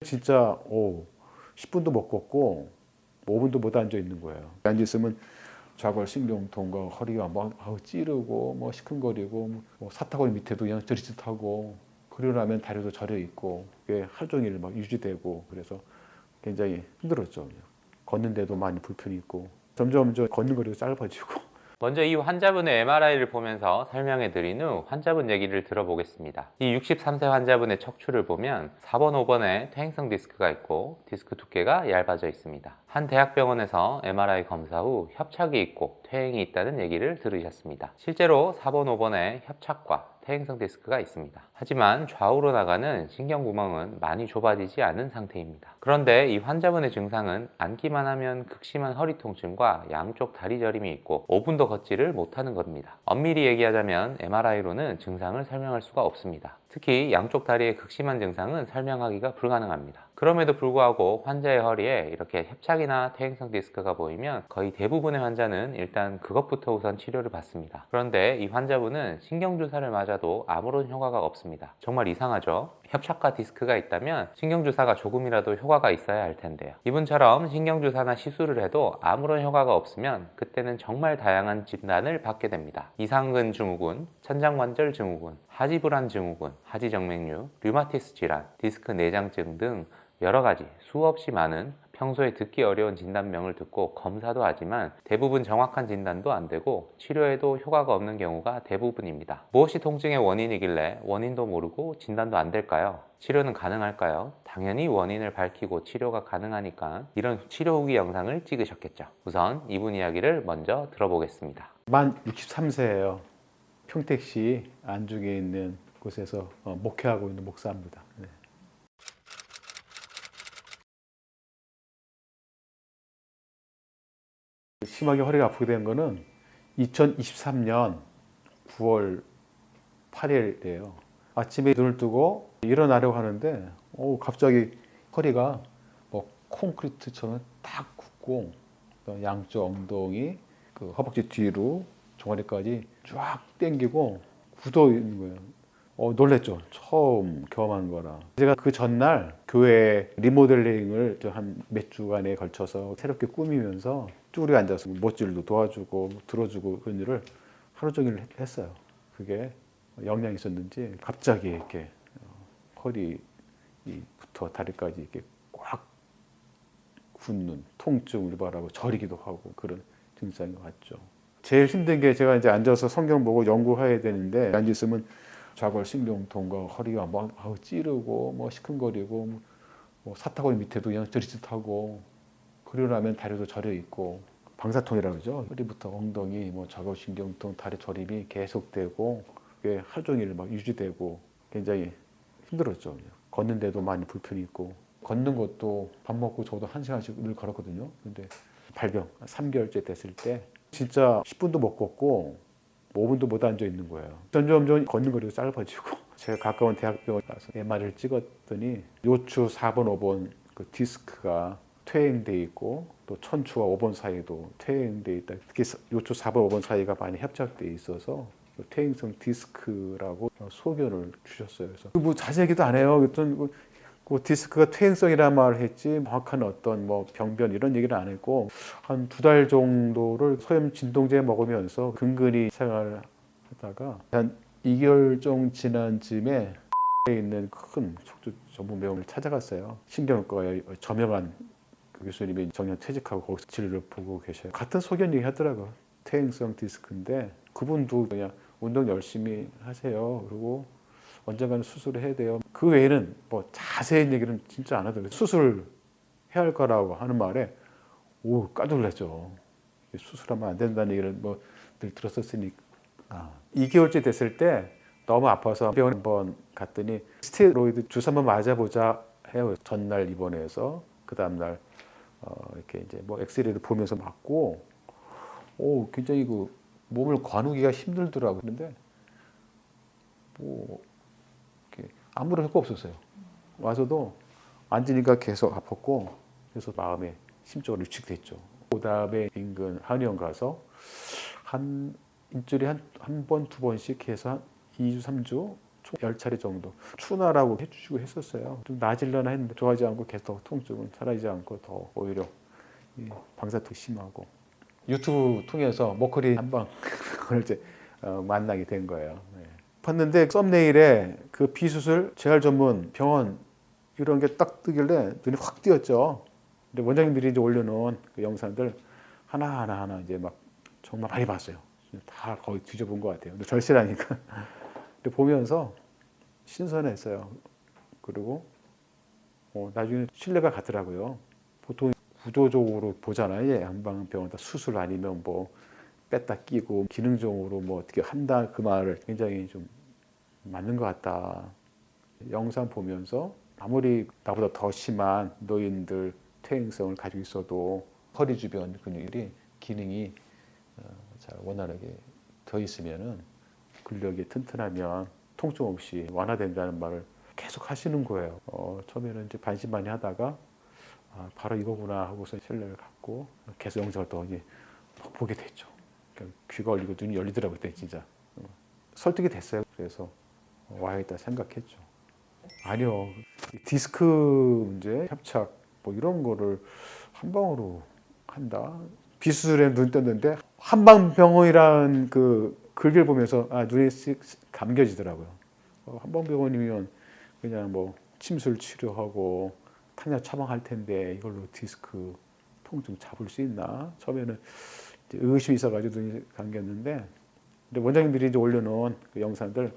진짜 10분도 못 걷고 5분도 못 앉아 있는 거예요. 앉아 있으면 좌골신경통과 허리가 막 찌르고 뭐 시큰거리고 뭐 사타구니 밑에도 그냥 저릿짓하고 그러고 나면 다리도 저려 있고 그게 하루 종일 막 유지되고 그래서 굉장히 힘들었죠. 걷는데도 많이 불편이 있고 점점 걷는 거리가 짧아지고. 먼저 이 환자분의 MRI를 보면서 설명해 드린 후 환자분 얘기를 들어보겠습니다. 이 63세 환자분의 척추를 보면 4번, 5번에 퇴행성 디스크가 있고 디스크 두께가 얇아져 있습니다. 한 대학병원에서 MRI 검사 후 협착이 있고 퇴행이 있다는 얘기를 들으셨습니다. 실제로 4번, 5번에 협착과 퇴행성 디스크가 있습니다. 하지만 좌우로 나가는 신경구멍은 많이 좁아지지 않은 상태입니다. 그런데 이 환자분의 증상은 앉기만 하면 극심한 허리 통증과 양쪽 다리 저림이 있고 5분도 걷지를 못하는 겁니다. 엄밀히 얘기하자면 MRI로는 증상을 설명할 수가 없습니다. 특히 양쪽 다리의 극심한 증상은 설명하기가 불가능합니다. 그럼에도 불구하고 환자의 허리에 이렇게 협착이나 퇴행성 디스크가 보이면 거의 대부분의 환자는 일단 그것부터 우선 치료를 받습니다. 그런데 이 환자분은 신경주사를 맞아도 아무런 효과가 없습니다. 정말 이상하죠? 협착과 디스크가 있다면 신경주사가 조금이라도 효과가 있어야 할 텐데요. 이분처럼 신경주사나 시술을 해도 아무런 효과가 없으면 그때는 정말 다양한 진단을 받게 됩니다. 이상근 증후군, 천장관절 증후군, 하지불안 증후군, 하지정맥류, 류마티스 질환, 디스크 내장증 등 여러 가지 수없이 많은 평소에 듣기 어려운 진단명을 듣고 검사도 하지만 대부분 정확한 진단도 안 되고 치료에도 효과가 없는 경우가 대부분입니다. 무엇이 통증의 원인이길래 원인도 모르고 진단도 안 될까요? 치료는 가능할까요? 당연히 원인을 밝히고 치료가 가능하니까 이런 치료 후기 영상을 찍으셨겠죠. 우선 이분 이야기를 먼저 들어보겠습니다. 만 63세예요. 평택시 안중에 있는 곳에서 목회하고 있는 목사입니다. 네. 심하게 허리가 아프게 된 거는 2023년 9월 8일이에요. 아침에 눈을 뜨고 일어나려고 하는데 갑자기 허리가 뭐 콘크리트처럼 딱 굳고 양쪽 엉덩이, 그 허벅지 뒤로 종아리까지 쫙 당기고 굳어 있는 거예요. 놀랬죠. 처음 경험한 거라. 제가 그 전날 교회 리모델링을 한 몇 주간에 걸쳐서 새롭게 꾸미면서 쭈그리고 앉아서 못질도 도와주고 들어주고 그런 일을 하루 종일 했어요. 그게 영향이 있었는지 갑자기 이렇게 허리부터 다리까지 이렇게 꽉 굳는 통증을 유발하고 저리기도 하고 그런 증상이 왔죠. 제일 힘든 게 제가 이제 앉아서 성경 보고 연구해야 되는데 앉아 있으면 좌골신경통과 허리가 막 찌르고 뭐 시큰거리고 뭐 사타구니 밑에도 그냥 저릿짓하고 그러고 나면 다리도 저려 있고 방사통이라고 그러죠. 허리부터 엉덩이, 뭐 좌골신경통, 다리 저림이 계속되고 그게 하루 종일 막 유지되고 굉장히 힘들었죠. 걷는데도 많이 불편이 있고 걷는 것도 밥 먹고 저도 1시간씩 늘 걸었거든요. 근데 발병 3개월째 됐을 때 진짜 10분도 못 걷고 5분도 못 앉아 있는 거예요. 점점 걷는 거리가 짧아지고 제가 가까운 대학병원 가서 MRI를 찍었더니 요추 4번, 5번 그 디스크가 퇴행돼 있고 또 천추와 5번 사이도 퇴행돼 있다. 특히 요추 4번, 5번 사이가 많이 협착돼 있어서 퇴행성 디스크라고 소견을 주셨어요. 그래서 뭐 자세히 얘기도 안 해요. 그랬더니 그 디스크가 퇴행성이란 말을 했지 정확한 어떤 뭐 병변 이런 얘기를 안 했고 한 2달 정도를 소염 진통제 먹으면서 근근히 생활을 하다가 한 2개월 정도 지난 즈음에 있는 큰 척추 전문병원을 찾아갔어요. 신경외과에 저명한 그 교수님이 정년 퇴직하고 거기서 진료를 보고 계셔요. 같은 소견 얘기 하더라고요. 퇴행성 디스크인데 그분도 그냥 운동 열심히 하세요. 그리고 언젠가는 수술을 해야 돼요. 그 외에는 뭐 자세한 얘기는 진짜 안 하더라고요. 수술해야 할 거라고 하는 말에 깜짝 놀랐죠. 수술하면 안 된다는 얘기를 뭐 늘 들었었으니까. 2개월째 됐을 때 너무 아파서 병원 한번 갔더니 스테로이드 주사 한번 맞아보자 해요. 전날 입원해서 그 다음날 이렇게 이제 뭐 엑스레이를 보면서 맞고 굉장히 그 몸을 거누기가 힘들더라고요. 그런데 뭐 아무런 효과 없었어요. 와서도 앉으니까 계속 아팠고 그래서 마음에 심적으로 위축됐죠. 그 다음에 인근 한의원 가서 한 일주일에 한 번, 2번씩 해서 한 2주, 3주 총 10차례 정도 추나라고 해주시고 했었어요. 좀 나아질려나 했는데 좋아하지 않고 계속 통증은 사라지지 않고 더 오히려 방사턱이 심하고 유튜브 통해서 목걸이 한방 그걸 이제 만나게 된 거예요. 네. 봤는데 썸네일에 그 비수술 재활 전문 병원 이런 게 딱 뜨길래 눈이 확 띄었죠. 근데 원장님들이 이제 올려놓은 그 영상들 하나 이제 막 정말 많이 봤어요. 다 거의 뒤져본 것 같아요. 근데 절실하니까. 근데 보면서 신선했어요. 그리고 나중에 신뢰가 가더라고요. 보통 구조적으로 보잖아요. 예, 한방병원 다 수술 아니면 뭐 뺐다 끼고 기능적으로 뭐 어떻게 한다 그 말을 굉장히 좀 맞는 것 같다. 영상 보면서 아무리 나보다 더 심한 노인들 퇴행성을 가지고 있어도 허리 주변 근육이 기능이 잘 원활하게 더 있으면은 근력이 튼튼하면 통증 없이 완화된다는 말을 계속 하시는 거예요. 처음에는 이제 반신반의 하다가 바로 이거구나 하고서 신뢰를 갖고 계속 영상을 더 이제 보게 됐죠. 그러니까 귀가 열리고 눈이 열리더라고요. 그때 진짜 설득이 됐어요. 그래서 와야겠다 생각했죠. 아니요, 디스크 문제, 협착 뭐 이런 거를 한 방으로 한다. 비수술에 눈 떴는데 한방병원이라는 그 글을 보면서 눈이 씩 감겨지더라고요. 한방병원이면 그냥 뭐 침술 치료하고 탄약 처방할 텐데 이걸로 디스크 통증 잡을 수 있나? 처음에는 이제 의심이 있어가지고 눈이 감겼는데, 근데 원장님들이 이제 올려놓은 그 영상들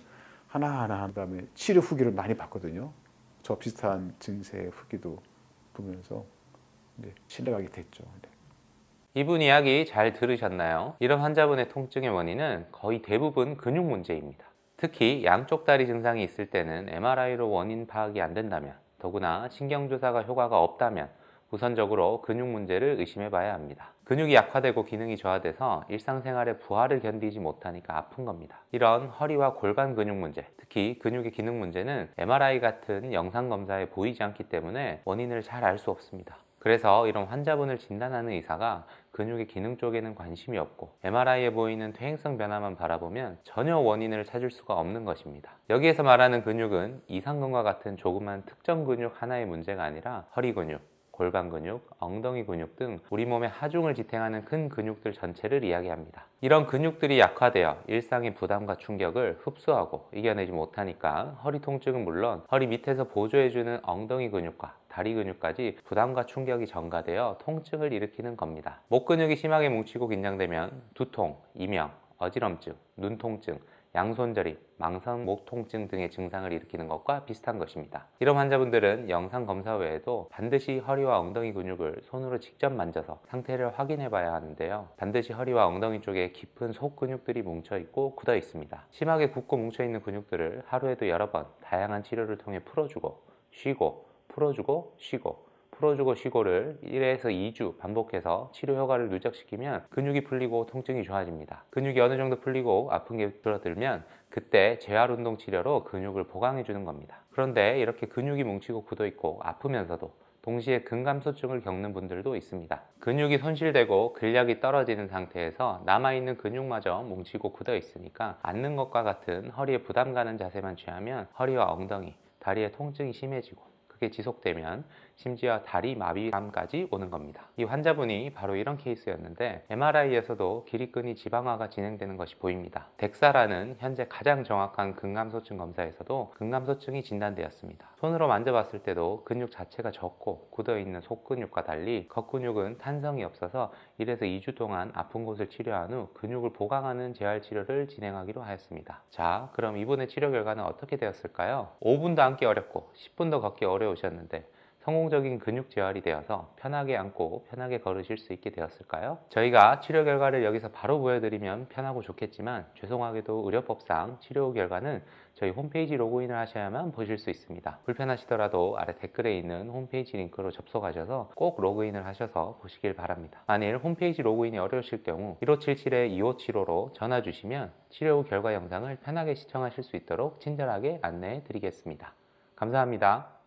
하나하나 한 다음에 치료 후기를 많이 봤거든요. 저 비슷한 증세 후기도 보면서 신뢰가 됐죠. 이분 이야기 잘 들으셨나요? 이런 환자분의 통증의 원인은 거의 대부분 근육 문제입니다. 특히 양쪽 다리 증상이 있을 때는 MRI로 원인 파악이 안 된다면, 더구나 신경조사가 효과가 없다면 우선적으로 근육 문제를 의심해 봐야 합니다. 근육이 약화되고 기능이 저하돼서 일상생활의 부하를 견디지 못하니까 아픈 겁니다. 이런 허리와 골반 근육 문제, 특히 근육의 기능 문제는 MRI 같은 영상검사에 보이지 않기 때문에 원인을 잘 알 수 없습니다. 그래서 이런 환자분을 진단하는 의사가 근육의 기능 쪽에는 관심이 없고 MRI에 보이는 퇴행성 변화만 바라보면 전혀 원인을 찾을 수가 없는 것입니다. 여기에서 말하는 근육은 이상근과 같은 조그만 특정 근육 하나의 문제가 아니라 허리 근육, 골반 근육, 엉덩이 근육 등 우리 몸의 하중을 지탱하는 큰 근육들 전체를 이야기합니다. 이런 근육들이 약화되어 일상의 부담과 충격을 흡수하고 이겨내지 못하니까 허리 통증은 물론 허리 밑에서 보조해주는 엉덩이 근육과 다리 근육까지 부담과 충격이 전가되어 통증을 일으키는 겁니다. 목 근육이 심하게 뭉치고 긴장되면 두통, 이명, 어지럼증, 눈통증, 양손저림, 망성 목 통증 등의 증상을 일으키는 것과 비슷한 것입니다. 이런 환자분들은 영상 검사 외에도 반드시 허리와 엉덩이 근육을 손으로 직접 만져서 상태를 확인해 봐야 하는데요. 반드시 허리와 엉덩이 쪽에 깊은 속 근육들이 뭉쳐 있고 굳어 있습니다. 심하게 굳고 뭉쳐 있는 근육들을 하루에도 여러 번 다양한 치료를 통해 풀어주고 쉬고 풀어주고 쉬고 풀어주고 쉬고를 1에서 2주 반복해서 치료 효과를 누적시키면 근육이 풀리고 통증이 좋아집니다. 근육이 어느 정도 풀리고 아픈 게 줄어들면 그때 재활 운동 치료로 근육을 보강해 주는 겁니다. 그런데 이렇게 근육이 뭉치고 굳어 있고 아프면서도 동시에 근감소증을 겪는 분들도 있습니다. 근육이 손실되고 근력이 떨어지는 상태에서 남아있는 근육마저 뭉치고 굳어 있으니까 앉는 것과 같은 허리에 부담 가는 자세만 취하면 허리와 엉덩이, 다리의 통증이 심해지고 그게 지속되면 심지어 다리 마비감까지 오는 겁니다. 이 환자분이 바로 이런 케이스였는데 MRI에서도 기립근이 지방화가 진행되는 것이 보입니다. 덱사라는 현재 가장 정확한 근감소증 검사에서도 근감소증이 진단되었습니다. 손으로 만져봤을 때도 근육 자체가 적고 굳어있는 속근육과 달리 겉근육은 탄성이 없어서 1에서 2주 동안 아픈 곳을 치료한 후 근육을 보강하는 재활치료를 진행하기로 하였습니다. 자, 그럼 이분의 치료 결과는 어떻게 되었을까요? 5분도 앉기 어렵고 10분도 걷기 어려우셨는데 성공적인 근육 재활이 되어서 편하게 앉고 편하게 걸으실 수 있게 되었을까요? 저희가 치료 결과를 여기서 바로 보여드리면 편하고 좋겠지만 죄송하게도 의료법상 치료 후 결과는 저희 홈페이지 로그인을 하셔야만 보실 수 있습니다. 불편하시더라도 아래 댓글에 있는 홈페이지 링크로 접속하셔서 꼭 로그인을 하셔서 보시길 바랍니다. 만일 홈페이지 로그인이 어려우실 경우 1577-2575로 전화 주시면 치료 후 결과 영상을 편하게 시청하실 수 있도록 친절하게 안내해 드리겠습니다. 감사합니다.